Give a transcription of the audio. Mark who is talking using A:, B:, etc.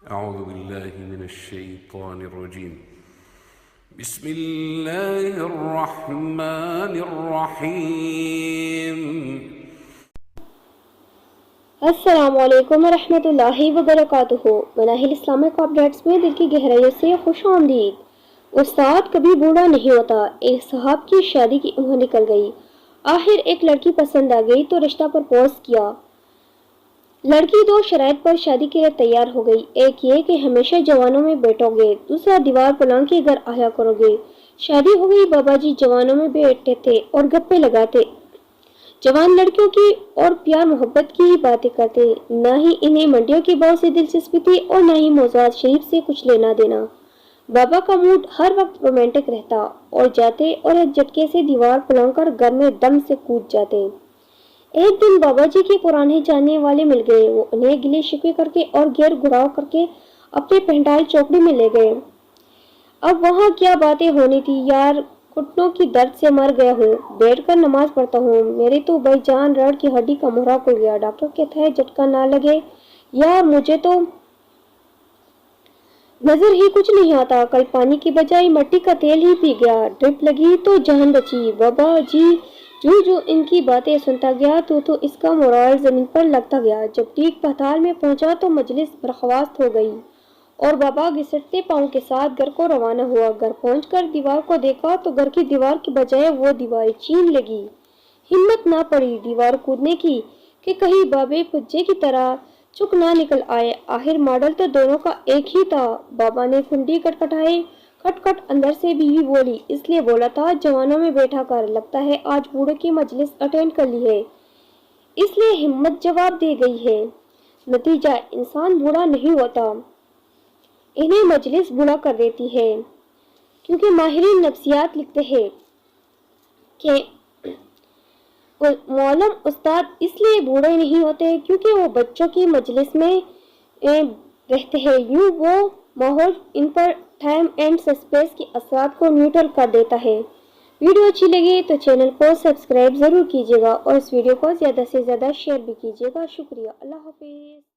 A: أعوذ بالله من الشيطان الرجيم. بسم الله الرحمن الرحيم.
B: السلام علیکم ورحمۃ اللہ وبرکاتہ۔ مناہل اسلامک اپڈیٹس میں دل کی گہرائیوں سے خوش آمدید۔ استاد کبھی بوڑھا نہیں ہوتا۔ ایک صاحب کی شادی کی عمر نکل گئی، آخر ایک لڑکی پسند آ گئی تو رشتہ پرپوز کیا۔ لڑکی دو شرائط پر شادی کے لیے تیار ہو گئی، ایک یہ کہ ہمیشہ جوانوں میں بیٹھو گے، دوسرا دیوار پلنگ کے گھر آیا کرو گے۔ شادی ہو گئی، بابا جی جوانوں میں بیٹھتے تھے اور گپے لگاتے، جوان لڑکیوں کی اور پیار محبت کی ہی باتیں کرتے، نہ ہی انہیں منڈیوں کے بھاؤ سے دلچسپی تھی اور نہ ہی موضوعات شریف سے کچھ لینا دینا۔ بابا کا موڈ ہر وقت رومانٹک رہتا اور جاتے اور ایک جھٹکے سے دیوار پلنگ کر گھر میں دم سے کود جاتے۔ ایک دن بابا جی کے پرانے جاننے والے مل گئے، وہ انہیں گلے شکوے کر کے اور گیر گڑاؤ کر کے اپنے پہنٹال چوکڑی میں لے گئے۔ اب وہاں کیا باتیں ہونی تھی یار، گھٹنوں کی درد سے مر گیا ہوں، بیٹھ کر نماز پڑھتا ہوں، میرے تو بھائی جان ریڑھ کی ہڈی کا مہرا کھل گیا، ڈاکٹر کہتا ہے جھٹکا نہ لگے یار، مجھے تو نظر ہی کچھ نہیں آتا، کل پانی کی بجائے مٹی کا تیل ہی پی گیا، ڈرپ لگی تو جان بچی۔ بابا جی جو ان کی باتیں سنتا گیا تو اس کا مورال زمین پر لگتا گیا۔ جب ٹیک پتال میں پہنچا تو مجلس برخاست ہو گئی اور بابا گھسٹتے پاؤں کے ساتھ گھر کو روانہ ہوا۔ گھر پہنچ کر دیوار کو دیکھا تو گھر کی دیوار کی بجائے وہ دیوار چین لگی۔ ہمت نہ پڑی دیوار کودنے کی کہ کہیں بابے پجے کی طرح چک نہ نکل آئے۔ آخر ماڈل تو دونوں کا ایک ہی تھا۔ بابا نے کنڈی کٹکھٹائی، کٹ کٹ اندر سے بیوی بولی، اس لیے بولا تھا جوانوں میں بیٹھا کر، لگتا ہے آج بوڑھے کی مجلس اٹینڈ کر لی ہے، اس لیے ہمت جواب دے گئی ہے۔ نتیجہ انسان بوڑھا نہیں ہوتا، انہیں مجلس بوڑھا کر دیتی ہے، کیونکہ ماہرین نفسیات لکھتے ہیں کہ معلم استاد اس لیے بوڑھے نہیں ہوتے کیونکہ وہ بچوں کی مجلس میں رہتے ہیں، یوں وہ ماحول ان پر ٹائم اینڈ سسپیس کے اثرات کو نیوٹرل کر دیتا ہے۔ ویڈیو اچھی لگی تو چینل کو سبسکرائب ضرور کیجیے گا اور اس ویڈیو کو زیادہ سے زیادہ شیئر بھی کیجیے گا۔ شکریہ، اللہ حافظ۔